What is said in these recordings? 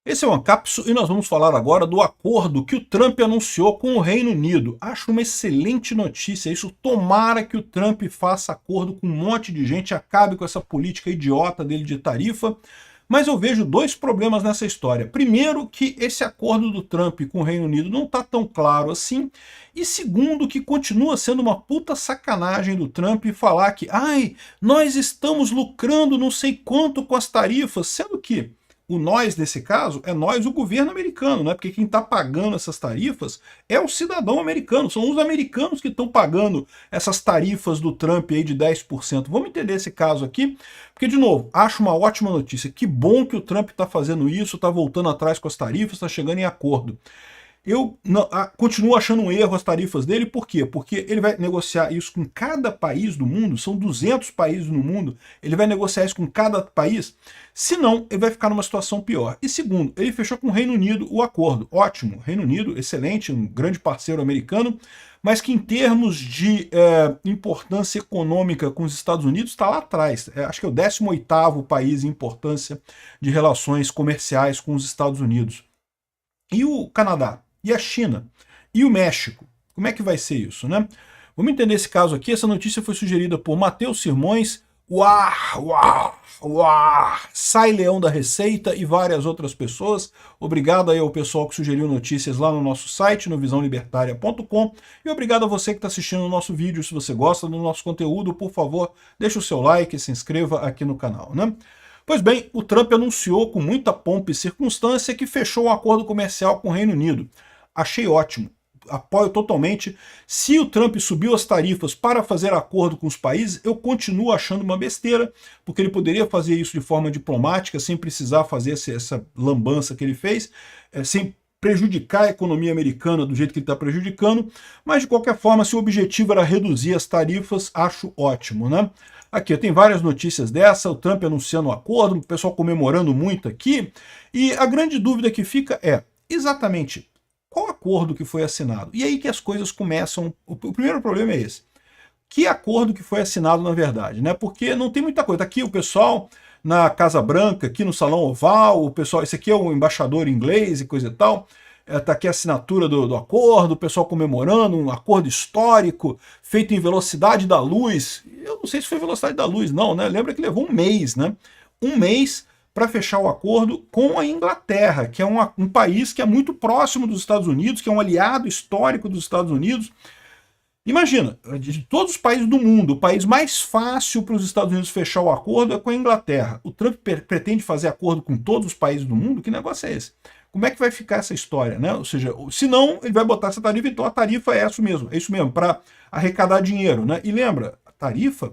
Esse é o Ancapsu e nós vamos falar agora do acordo que o Trump anunciou com o Reino Unido. Acho uma excelente notícia isso. Tomara que o Trump faça acordo com um monte de gente, acabe com essa política idiota dele de tarifa. Mas eu vejo dois problemas nessa história. Primeiro, que esse acordo do Trump com o Reino Unido não está tão claro assim. E segundo, que continua sendo uma puta sacanagem do Trump falar que nós estamos lucrando não sei quanto com as tarifas, sendo que o nós, nesse caso, é nós, o governo americano, né? Porque quem está pagando essas tarifas é o cidadão americano, são os americanos que estão pagando essas tarifas do Trump aí de 10%. Vamos entender esse caso aqui, porque, de novo, acho uma ótima notícia. Que bom que o Trump está fazendo isso, está voltando atrás com as tarifas, está chegando em acordo. Eu continuo achando um erro as tarifas dele, por quê? Porque ele vai negociar isso com cada país do mundo, são 200 países no mundo, ele vai negociar isso com cada país, senão ele vai ficar numa situação pior. E segundo, ele fechou com o Reino Unido o acordo, ótimo, Reino Unido, excelente, um grande parceiro americano, mas que em termos de importância econômica com os Estados Unidos está lá atrás, acho que é o 18º país em importância de relações comerciais com os Estados Unidos. E o Canadá? E a China? E o México? Como é que vai ser isso, né? Vamos entender esse caso aqui. Essa notícia foi sugerida por Matheus Sirmões, Sai Leão da Receita e várias outras pessoas. Obrigado aí ao pessoal que sugeriu notícias lá no nosso site, no visãolibertaria.com. E obrigado a você que está assistindo o nosso vídeo. Se você gosta do nosso conteúdo, por favor, deixe o seu like e se inscreva aqui no canal, né? Pois bem, o Trump anunciou com muita pompa e circunstância que fechou um acordo comercial com o Reino Unido. Achei ótimo, apoio totalmente. Se o Trump subiu as tarifas para fazer acordo com os países, eu continuo achando uma besteira, porque ele poderia fazer isso de forma diplomática, sem precisar fazer essa lambança que ele fez, sem prejudicar a economia americana do jeito que ele está prejudicando, mas de qualquer forma, se o objetivo era reduzir as tarifas, acho ótimo, né? Aqui, tem várias notícias dessa, o Trump anunciando o acordo, o pessoal comemorando muito aqui, e a grande dúvida que fica é, exatamente, qual acordo que foi assinado? E aí que as coisas começam, o primeiro problema é esse. Que acordo que foi assinado na verdade, né? Porque não tem muita coisa. Tá aqui o pessoal na Casa Branca, aqui no Salão Oval, o pessoal, esse aqui é o embaixador inglês e coisa e tal, tá aqui a assinatura do acordo, o pessoal comemorando, um acordo histórico, feito em velocidade da luz. Eu não sei se foi velocidade da luz, não, né? Lembra que levou um mês, né? Um mês para fechar o acordo com a Inglaterra, que é um país que é muito próximo dos Estados Unidos, que é um aliado histórico dos Estados Unidos. Imagina, de todos os países do mundo, o país mais fácil para os Estados Unidos fechar o acordo é com a Inglaterra. O Trump pretende fazer acordo com todos os países do mundo? Que negócio é esse? Como é que vai ficar essa história, né? Ou seja, se não, ele vai botar essa tarifa, então a tarifa é isso mesmo, para arrecadar dinheiro, né? E lembra, a tarifa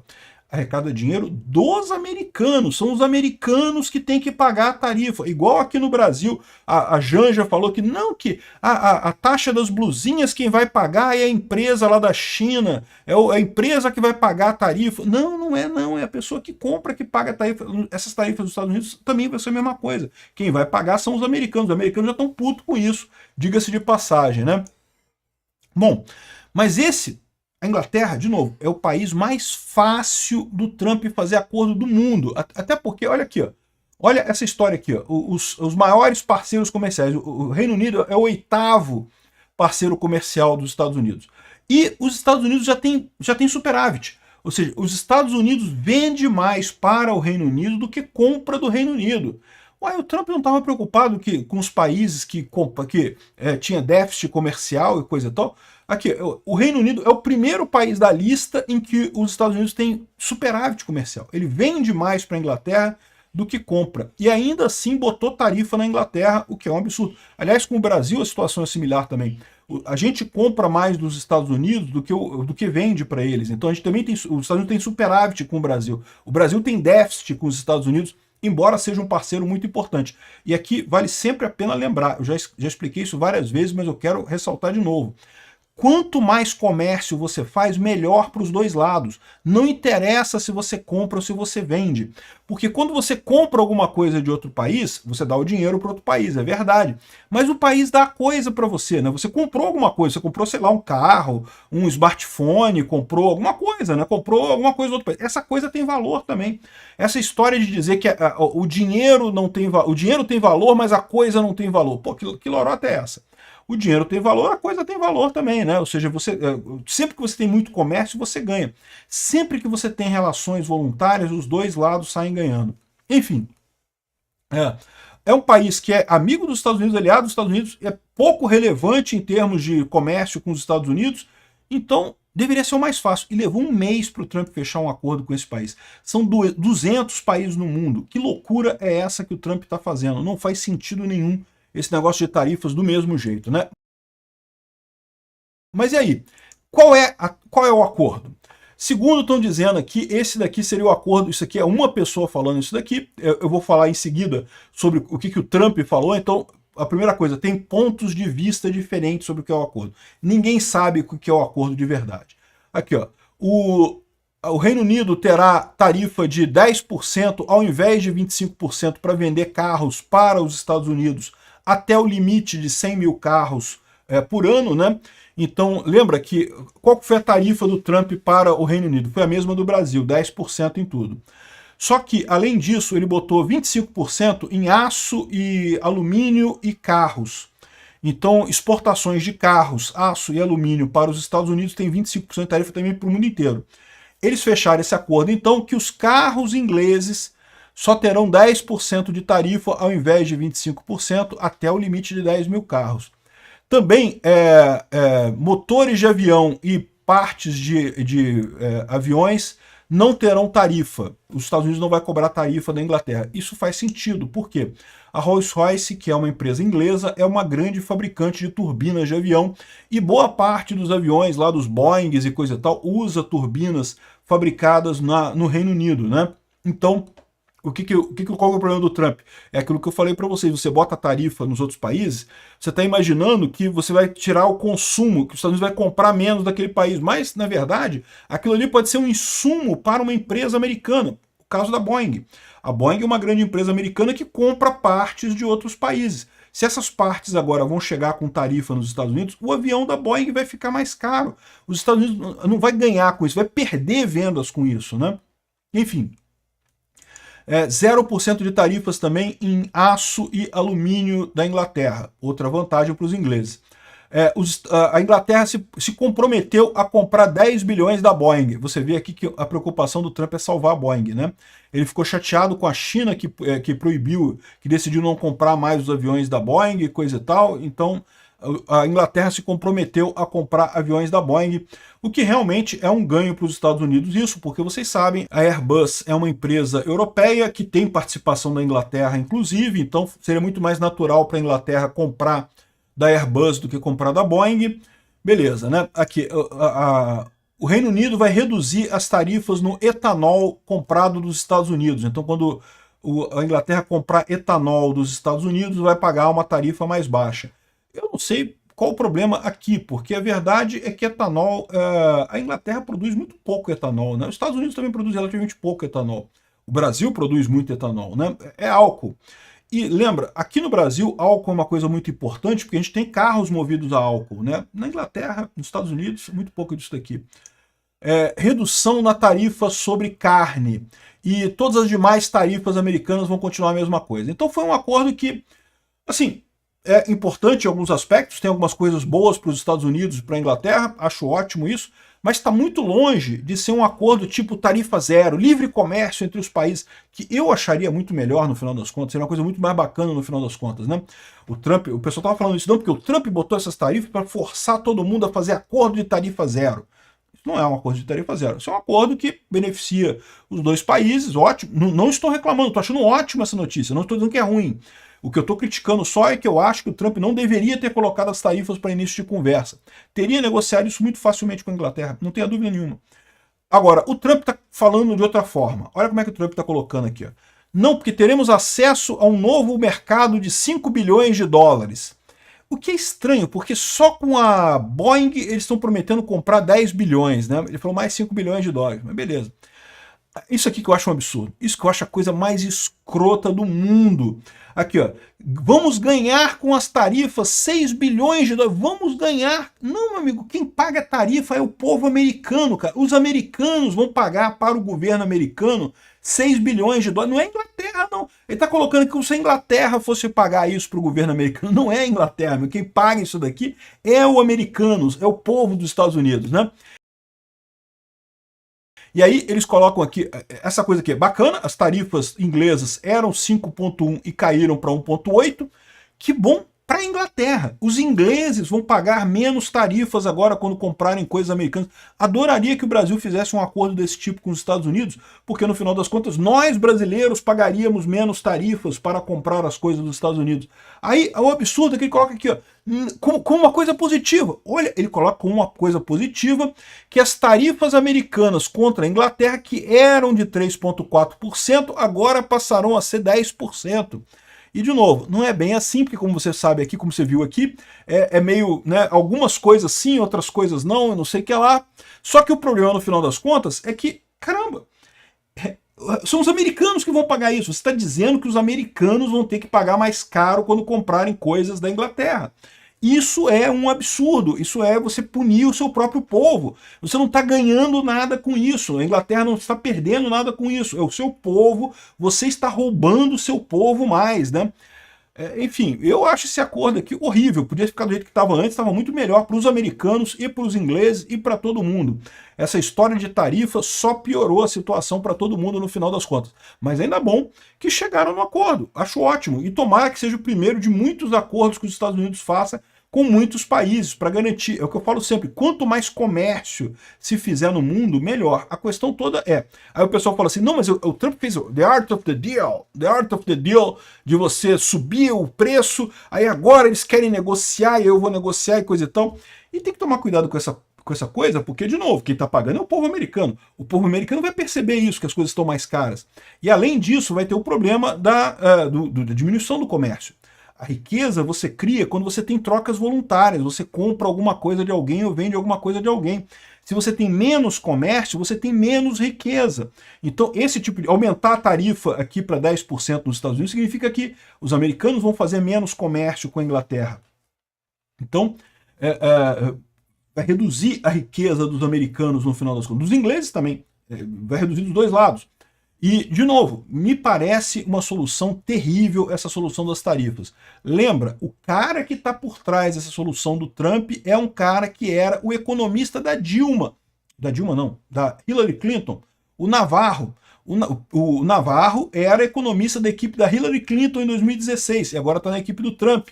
arrecada dinheiro dos americanos, são os americanos que têm que pagar a tarifa, igual aqui no Brasil, a Janja falou que não, que a taxa das blusinhas quem vai pagar é a empresa lá da China, é a empresa que vai pagar a tarifa. Não, não é a pessoa que compra que paga a tarifa. Essas tarifas dos Estados Unidos também vai ser a mesma coisa, quem vai pagar são os americanos já estão putos com isso, diga-se de passagem, né? Bom, mas a Inglaterra, de novo, é o país mais fácil do Trump fazer acordo do mundo. Até porque, olha aqui, ó, olha essa história aqui, ó, os maiores parceiros comerciais. O Reino Unido é o 8º parceiro comercial dos Estados Unidos. E os Estados Unidos já tem superávit. Ou seja, os Estados Unidos vendem mais para o Reino Unido do que compra do Reino Unido. Ué, o Trump não estava preocupado com os países que tinha déficit comercial e coisa e tal? Aqui, o Reino Unido é o primeiro país da lista em que os Estados Unidos têm superávit comercial. Ele vende mais para a Inglaterra do que compra. E ainda assim botou tarifa na Inglaterra, o que é um absurdo. Aliás, com o Brasil a situação é similar também. A gente compra mais dos Estados Unidos do que vende para eles. Então a gente também os Estados Unidos tem superávit com o Brasil. O Brasil tem déficit com os Estados Unidos, embora seja um parceiro muito importante. E aqui vale sempre a pena lembrar, eu já expliquei isso várias vezes, mas eu quero ressaltar de novo. quanto mais comércio você faz, melhor para os dois lados. Não interessa se você compra ou se você vende. Porque quando você compra alguma coisa de outro país, você dá o dinheiro para outro país, é verdade. Mas o país dá a coisa para você, né? Você comprou alguma coisa, você comprou, sei lá, um carro, um smartphone, comprou alguma coisa, né? Comprou alguma coisa do outro país. Essa coisa tem valor também. Essa história de dizer que o dinheiro não tem valor, o dinheiro tem valor, mas a coisa não tem valor. Pô, que lorota é essa? O dinheiro tem valor, a coisa tem valor também, né? Ou seja, sempre que você tem muito comércio, você ganha. Sempre que você tem relações voluntárias, os dois lados saem ganhando. Enfim, é um país que é amigo dos Estados Unidos, aliado dos Estados Unidos, é pouco relevante em termos de comércio com os Estados Unidos, então deveria ser o mais fácil. E levou um mês para o Trump fechar um acordo com esse país. São 200 países no mundo. Que loucura é essa que o Trump está fazendo? Não faz sentido nenhum esse negócio de tarifas do mesmo jeito, né? Mas e aí? Qual é o acordo? Segundo estão dizendo aqui, esse daqui seria o acordo, isso aqui é uma pessoa falando isso daqui, eu vou falar em seguida sobre o que o Trump falou, então a primeira coisa, tem pontos de vista diferentes sobre o que é o acordo. Ninguém sabe o que é o acordo de verdade. Aqui, ó, o Reino Unido terá tarifa de 10% ao invés de 25% para vender carros para os Estados Unidos até o limite de 100 mil carros por ano, né? Então, lembra que qual foi a tarifa do Trump para o Reino Unido? Foi a mesma do Brasil, 10% em tudo. Só que, além disso, ele botou 25% em aço e alumínio e carros. Então, exportações de carros, aço e alumínio para os Estados Unidos tem 25% de tarifa também para o mundo inteiro. Eles fecharam esse acordo, então, que os carros ingleses só terão 10% de tarifa ao invés de 25% até o limite de 10 mil carros. Também motores de avião e partes de aviões não terão tarifa. Os Estados Unidos não vai cobrar tarifa da Inglaterra. Isso faz sentido. Por quê? A Rolls-Royce, que é uma empresa inglesa, é uma grande fabricante de turbinas de avião e boa parte dos aviões lá dos Boeings e coisa e tal usa turbinas fabricadas no Reino Unido, né? Então, qual é o problema do Trump? É aquilo que eu falei para vocês, você bota a tarifa nos outros países, você está imaginando que você vai tirar o consumo, que os Estados Unidos vai comprar menos daquele país, mas, na verdade, aquilo ali pode ser um insumo para uma empresa americana, o caso da Boeing. A Boeing é uma grande empresa americana que compra partes de outros países. Se essas partes agora vão chegar com tarifa nos Estados Unidos, o avião da Boeing vai ficar mais caro. Os Estados Unidos não vai ganhar com isso, vai perder vendas com isso, né? Enfim. 0% de tarifas também em aço e alumínio da Inglaterra. Outra vantagem para os ingleses. A Inglaterra se comprometeu a comprar 10 bilhões da Boeing. Você vê aqui que a preocupação do Trump é salvar a Boeing, né? Ele ficou chateado com a China que proibiu, que decidiu não comprar mais os aviões da Boeing e coisa e tal. Então a Inglaterra se comprometeu a comprar aviões da Boeing, o que realmente é um ganho para os Estados Unidos, isso porque vocês sabem, a Airbus é uma empresa europeia que tem participação da Inglaterra, inclusive, então seria muito mais natural para a Inglaterra comprar da Airbus do que comprar da Boeing. Beleza, né? Aqui, o Reino Unido vai reduzir as tarifas no etanol comprado dos Estados Unidos, então quando a Inglaterra comprar etanol dos Estados Unidos, vai pagar uma tarifa mais baixa. Eu não sei qual o problema aqui, porque a verdade é que etanol, a Inglaterra produz muito pouco etanol, né? Os Estados Unidos também produzem relativamente pouco etanol. O Brasil produz muito etanol, né? É álcool. E lembra, aqui no Brasil, álcool é uma coisa muito importante, porque a gente tem carros movidos a álcool, né? Na Inglaterra, nos Estados Unidos, muito pouco disso daqui. Redução na tarifa sobre carne. E todas as demais tarifas americanas vão continuar a mesma coisa. Então foi um acordo que, assim, é importante em alguns aspectos, tem algumas coisas boas para os Estados Unidos e para a Inglaterra, acho ótimo isso, mas está muito longe de ser um acordo tipo tarifa zero, livre comércio entre os países, que eu acharia muito melhor no final das contas, seria uma coisa muito mais bacana no final das contas, né? O pessoal estava falando isso não, porque o Trump botou essas tarifas para forçar todo mundo a fazer acordo de tarifa zero. Isso não é um acordo de tarifa zero, isso é um acordo que beneficia os dois países, ótimo, não estou reclamando, estou achando ótima essa notícia, não estou dizendo que é ruim. O que eu estou criticando só é que eu acho que o Trump não deveria ter colocado as tarifas para início de conversa. Teria negociado isso muito facilmente com a Inglaterra, não tenha dúvida nenhuma. Agora, o Trump está falando de outra forma. Olha como é que o Trump está colocando aqui. Ó. Não, porque teremos acesso a um novo mercado de 5 bilhões de dólares. O que é estranho, porque só com a Boeing eles estão prometendo comprar 10 bilhões, né? Ele falou mais 5 bilhões de dólares, mas beleza. Isso aqui que eu acho um absurdo. Isso que eu acho a coisa mais escrota do mundo. Aqui, ó. Vamos ganhar com as tarifas 6 bilhões de dólares. Vamos ganhar. Não, meu amigo, quem paga a tarifa é o povo americano, cara. Os americanos vão pagar para o governo americano 6 bilhões de dólares. Não é a Inglaterra, não. Ele está colocando que se a Inglaterra fosse pagar isso para o governo americano, não é a Inglaterra, meu. Quem paga isso daqui é o americanos, é o povo dos Estados Unidos, né? E aí eles colocam aqui, essa coisa aqui é bacana, as tarifas inglesas eram 5,1 e caíram para 1,8. Que bom para a Inglaterra. Os ingleses vão pagar menos tarifas agora quando comprarem coisas americanas. Adoraria que o Brasil fizesse um acordo desse tipo com os Estados Unidos, porque no final das contas nós brasileiros pagaríamos menos tarifas para comprar as coisas dos Estados Unidos. Aí o absurdo é que ele coloca aqui, ó, como uma coisa positiva. Olha, ele coloca como uma coisa positiva que as tarifas americanas contra a Inglaterra, que eram de 3,4%, agora passarão a ser 10%. E, de novo, não é bem assim, porque como você sabe aqui, como você viu aqui, é meio, né, algumas coisas sim, outras coisas não sei o que lá. Só que o problema, no final das contas, é que, caramba, são os americanos que vão pagar isso. Você está dizendo que os americanos vão ter que pagar mais caro quando comprarem coisas da Inglaterra. Isso é um absurdo, isso é você punir o seu próprio povo. Você não está ganhando nada com isso, a Inglaterra não está perdendo nada com isso, é o seu povo, você está roubando o seu povo mais, né? Enfim, eu acho esse acordo aqui horrível, podia ficar do jeito que estava antes, estava muito melhor para os americanos e para os ingleses e para todo mundo. Essa história de tarifa só piorou a situação para todo mundo no final das contas. Mas ainda bom que chegaram no acordo, acho ótimo, e tomara que seja o primeiro de muitos acordos que os Estados Unidos façam com muitos países, para garantir, é o que eu falo sempre, quanto mais comércio se fizer no mundo, melhor. A questão toda é, aí o pessoal fala assim, não, mas o Trump fez o the art of the deal, de você subir o preço, aí agora eles querem negociar, e eu vou negociar e coisa e tal. E tem que tomar cuidado com essa coisa, porque, de novo, quem está pagando é o povo americano. O povo americano vai perceber isso, que as coisas estão mais caras. E, além disso, vai ter o problema da diminuição do comércio. A riqueza você cria quando você tem trocas voluntárias, você compra alguma coisa de alguém ou vende alguma coisa de alguém. Se você tem menos comércio, você tem menos riqueza. Então, esse tipo de aumentar a tarifa aqui para 10% nos Estados Unidos significa que os americanos vão fazer menos comércio com a Inglaterra. Então, vai reduzir a riqueza dos americanos no final das contas. Dos ingleses também, vai reduzir dos dois lados. E, de novo, me parece uma solução terrível essa solução das tarifas. Lembra, o cara que está por trás dessa solução do Trump é um cara que era o economista da Dilma. Da Dilma não, da Hillary Clinton, o Navarro. O Navarro era economista da equipe da Hillary Clinton em 2016 e agora está na equipe do Trump.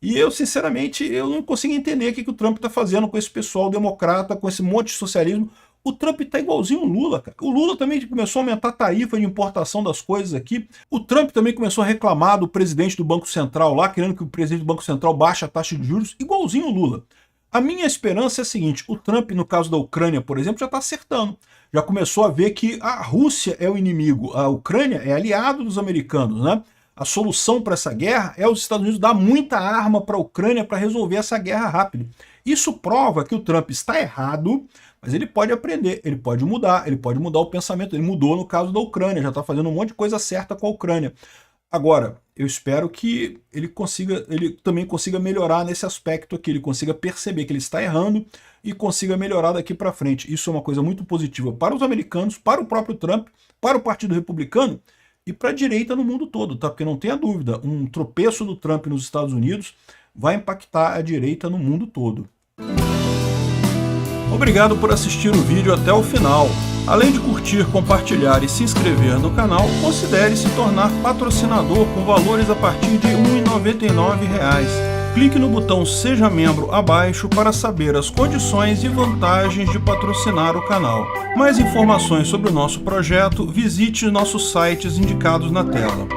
E eu, sinceramente, eu não consigo entender o que o Trump está fazendo com esse pessoal democrata, com esse monte de socialismo. O Trump tá igualzinho o Lula, cara. O Lula também começou a aumentar a tarifa de importação das coisas aqui. O Trump também começou a reclamar do presidente do Banco Central lá, querendo que o presidente do Banco Central baixe a taxa de juros, igualzinho o Lula. A minha esperança é a seguinte, o Trump, no caso da Ucrânia, por exemplo, já está acertando. Já começou a ver que a Rússia é o inimigo, a Ucrânia é aliado dos americanos, né? A solução para essa guerra é os Estados Unidos dar muita arma para a Ucrânia para resolver essa guerra rápido. Isso prova que o Trump está errado, mas ele pode aprender, ele pode mudar o pensamento. Ele mudou no caso da Ucrânia, já está fazendo um monte de coisa certa com a Ucrânia. Agora, eu espero que ele também consiga melhorar nesse aspecto aqui, ele consiga perceber que ele está errando e consiga melhorar daqui para frente. Isso é uma coisa muito positiva para os americanos, para o próprio Trump, para o Partido Republicano e para a direita no mundo todo, tá? Porque não tenha dúvida, um tropeço do Trump nos Estados Unidos vai impactar a direita no mundo todo. Obrigado por assistir o vídeo até o final. Além de curtir, compartilhar e se inscrever no canal, considere se tornar patrocinador com valores a partir de R$ 1,99. Clique no botão Seja Membro abaixo para saber as condições e vantagens de patrocinar o canal. Mais informações sobre o nosso projeto, visite nossos sites indicados na tela.